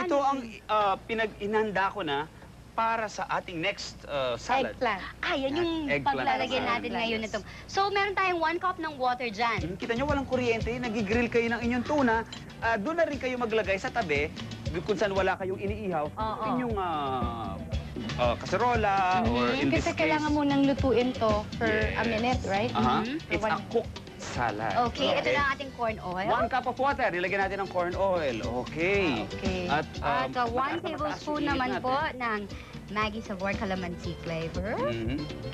ito ang pinag-inanda ko na para sa ating next salad. Eggplant. Yan yung Eggplant paglalagyan salad. natin ngayon nito. So, meron tayong 1 cup ng water dyan. Kita nyo, walang kuryente, nagigrill kayo ng inyong tuna. Doon na rin kayo maglagay sa tabi, kung saan wala kayong iniihaw. Inyong kaserola or in this Kasi case... kailangan mo nang lutuin to for a minute, right? It's a cooked salad. Okay, ito na ang ating corn oil. 1 cup of water, nilagyan natin ng corn oil. Okay. At 1 tablespoon naman po ng Maggi Sabor Calamansi flavor.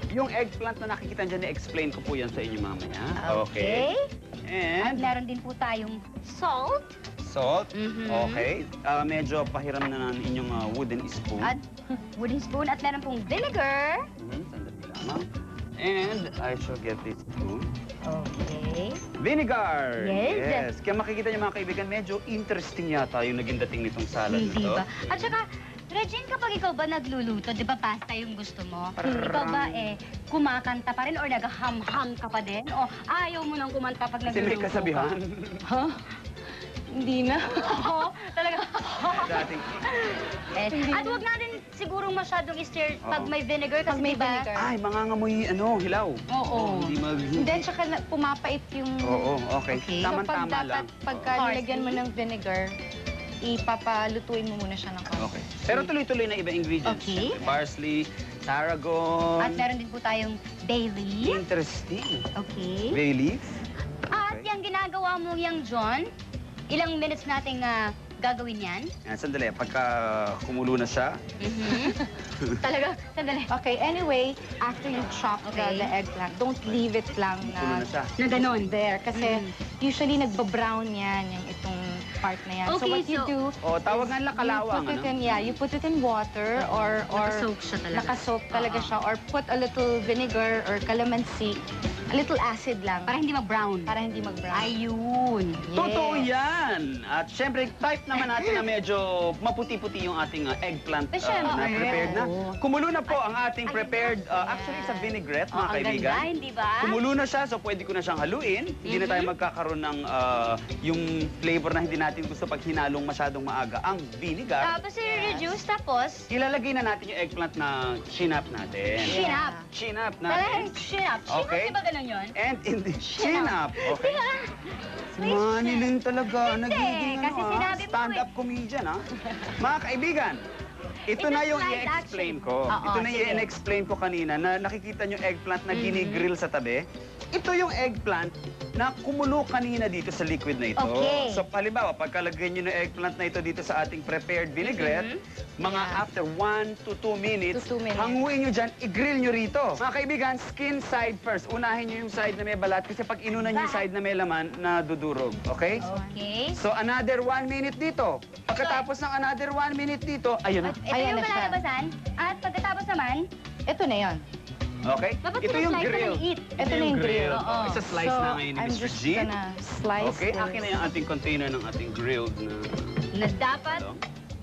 Yung eggplant na nakikita dyan, na-explain ko po yan sa inyo mamaya. Okay. And At meron din po tayong salt. salt. Okay. Medyo pahiram na ng inyong wooden spoon. At wooden spoon. At meron pong vinegar. Sandali lamang. And I shall get this spoon. Okay. Vinegar! Yes. Kaya makikita niyo mga kaibigan, medyo interesting yata yung naging dating nitong salad Hindi nito. ba? At saka, Regine, kapag ikaw ba nagluluto, di ba pasta yung gusto mo? Ikaw ba kumakanta pa rin or nagham-ham ka pa din? O ayaw mo nang kumanta pag Kasi may nagluluto kasabihan. Huh? Hindi na. Oo, talaga. Dating... At huwag natin sigurong masyadong i-stir pag may vinegar Pag kasi may diba? vinegar. Ay, mangangamoy, hilaw. Oo. Hindi mag... Then, tsaka pumapait yung... Oo, okay. Okay. So, Tama-tama dapat, lang. pagka nilagyan mo ng vinegar, ipapalutuin mo muna siya ng konti. Okay. Pero tuloy-tuloy na iba ingredients. Okay. Parsley, tarragon. At meron din po tayong bay leaf. Interesting. Okay. Bay leaf. At yung ginagawa mo yung John, ilang minutes nating gagawin yan? Yan, sandali. Pagka kumulo na siya. Talaga, sandali. Okay, anyway, after you chop Okay. the eggplant, don't leave it lang Kumulo na siya. Na ganon. there. Kasi usually nagba-brown yan, yung itong part na yan. So Okay, what you so- do, Tawag nga lang kalawang, you put it in, you put it in water or Nakasoak siya talaga. nakasoak talaga siya, or put a little vinegar or calamansi, a little acid lang Para hindi mag-brown. para hindi mag-brown. Ayun. Totoo yan! At syempre, type naman natin na medyo maputi-puti yung ating eggplant Eh, syempre. na prepared na. Oo. Kumulo na po ang ating prepared, actually it's a vinaigrette, mga Ang kaibigan. ganda, hindi ba? Kumulo na siya, so pwede ko na siyang haluin. Hindi na tayo magkakaroon ng yung flavor na hindi natin gusto pag hinalong masyadong maaga. Ang vinegar, Tapos i-reduce, tapos ilalagay na natin yung eggplant na chinap natin. Chinap. Chinap talagang natin. chinap. Okay. Chinap, di ba ganun yun? And in the chinap. Okay. May Manilin talaga. Hindi, Nagiging kasi sinabi mo stand-up comedian, ha? Mga kaibigan, ito It's na a yung slight i-explain action. ko. Oo, Ito na sige. yung i-explain ko kanina na nakikita nyo eggplant na ginigrill sa tabi. Ito yung eggplant na kumulo kanina dito sa liquid na ito. Okay. So, halimbawa, pagkalagay nyo ng eggplant na ito dito sa ating prepared vinaigrette, mga after 1 to 2 minutes, To 2 minutes. hanguin nyo dyan, i-grill nyo rito. Mga kaibigan, skin side first. Unahin nyo yung side na may balat kasi pag inunan nyo yung side na may laman, nadudurog. Okay? Okay. So, another 1 minute dito. Pagkatapos ng another 1 minute dito, ayun na. Ito Ayan yung na siya. malalabasan. At pagkatapos naman, Ito na yon. Okay? dapat Ito yung slice na grill. maliit. Ito na yung grill. Oo. Isa slice So, na ngayon ni I'm Mr. just G. gonna slice Okay, this. akin na yung ating container ng ating grilled na... Na dapat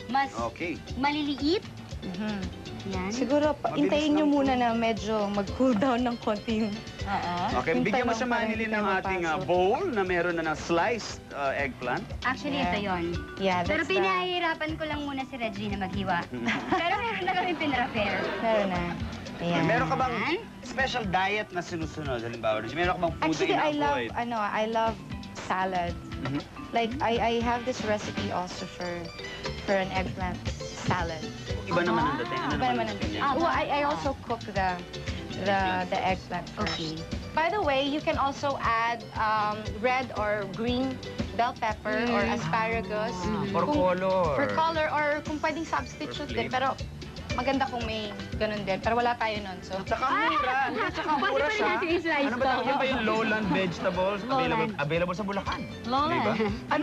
mas Okay. maliliit. Mhm. Yan. Siguro, Mabilis intayin nyo lang muna na medyo mag-cool down ng konti yung... Oo. Okay, Yung bigyan mo tanong siya parang manilin hindi ng tayo ating mapasok. bowl na meron na ng sliced eggplant. Actually, ito yon. Yeah, Pero that's the... pinahihirapan ko lang muna si Regina maghiwa. Pero meron na kami pinrepare. Meron na. Ayan. Meron ka bang special diet na sinusunod? Halimbawa, meron ka bang food Actually, na I love, ina-avoid? I love salad. Mhm. Like, I have this recipe also for an eggplant salad. Iba naman ang dating. Ano Iba naman naman ang ang dating? Well, I also cook the eggplant first. Okay. By the way, you can also add red or green bell pepper or asparagus. For color. For color or kung pwedeng substitute For din. flavor. Pero maganda kung may ganun din. Pero wala tayo nun. So, Tsaka mura. Tsaka Pwede mura pa rin siya. natin i-slice Ano ba to. tawag? Yan ba yung lowland vegetables? Lowland. Available sa Bulacan. Lowland. Diba?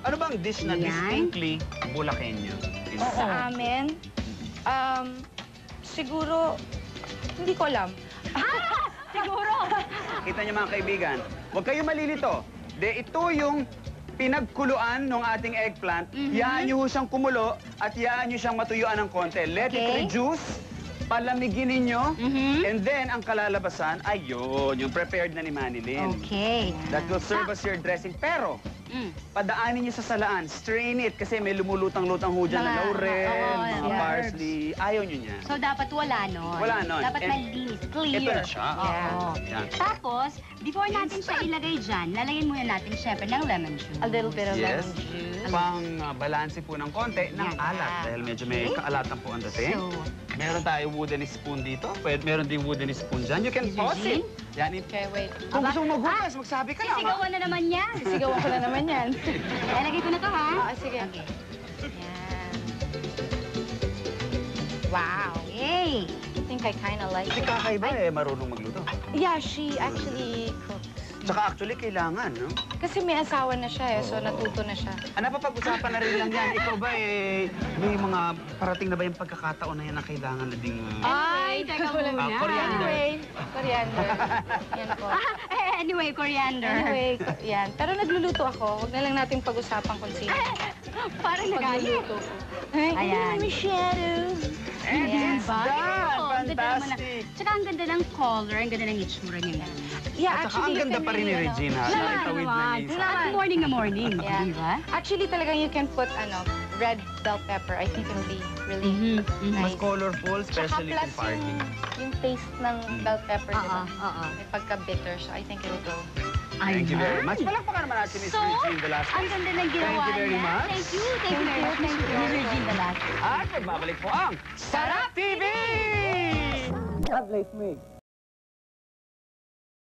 Ano bang dish na Yan. distinctly Bulakenyo? sa amin, siguro, hindi ko alam. Siguro. Kita niyo mga kaibigan, huwag kayo malilito. Ito yung pinagkuluan ng ating eggplant. Yaan niyo siyang kumulo at yaan niyo siyang matuyuan ng konti. Let it Okay. reduce, palamigin ninyo, and then ang kalalabasan, ayun, yung prepared na ni Manilin. Okay. That will serve as your dressing. Pero, Mm. Padaanin niyo sa salaan. Strain it kasi may lumulutang-lutang ho dyan na Mga- laurel, oo, mga yeah. parsley. Ayaw niyo niya. So, dapat wala nun. Wala nun. Dapat And malinis, clear. ito na siya. Oo. Yan. Tapos, before natin siya ilagay dyan, lalagyan muna natin syempre ng lemon juice. A little bit of Yes. lemon juice. Pang balanse po ng konti ng Yan. alat dahil medyo may kaalatan po ang dating. So, Meron tayo wooden spoon dito. Meron din wooden spoon dyan. You can Is pause it. Eugene? Yan. Okay, wait. Kung gusto mo maghugas, magsabi ka lang. sisigawan na naman yan. Sigawan ko na naman yan. Ilagay ko na to, ha? Sige. Okay. Yan. Wow. Yay! I think I kind of like Si it. kakaiba marunong magluto. Yeah, she actually cooks. Tsaka actually kailangan, no? Kasi may asawa na siya so natuto na siya. Napapag-usapan na rin lang yan. Ikaw ba may mga parating na ba yung pagkakataon na yan na kailangan na ding... Ay, teka muna. Coriander. Anyway, coriander. Yan po. Anyway, coriander. Anyway, yan. Pero nagluluto ako. Huwag na lang natin pag-usapan kung sino. Parang nagalit. Pagluluto ko. Ay, Ayan. my shadows. And Ayan. it's Diba? done! Oo, ang ganda naman Fantastic! Tsaka ang ganda ng color, ang ganda ng itsura niya. Yeah, At saka ang you ganda can pa rin ni really, Regina. Naman, Naitawid na naman. ni Isa. At morning na morning. Yeah. Diba? Actually, talagang you can put, red bell pepper. I think it'll be really Mhm. Mas nice. colorful, Tsaka especially plus kung party. yung taste ng bell pepper, di ba? Oo. May pagka-bitter, so I think it'll go. Thank you very much. Palakpakan naman natin Miss So, Regine Velasquez. ang ganda ng ginawa Thank you very niya. much. Thank you very much, Miss Regine Velasquez. At magbabalik po ang Sarap TV! God bless me.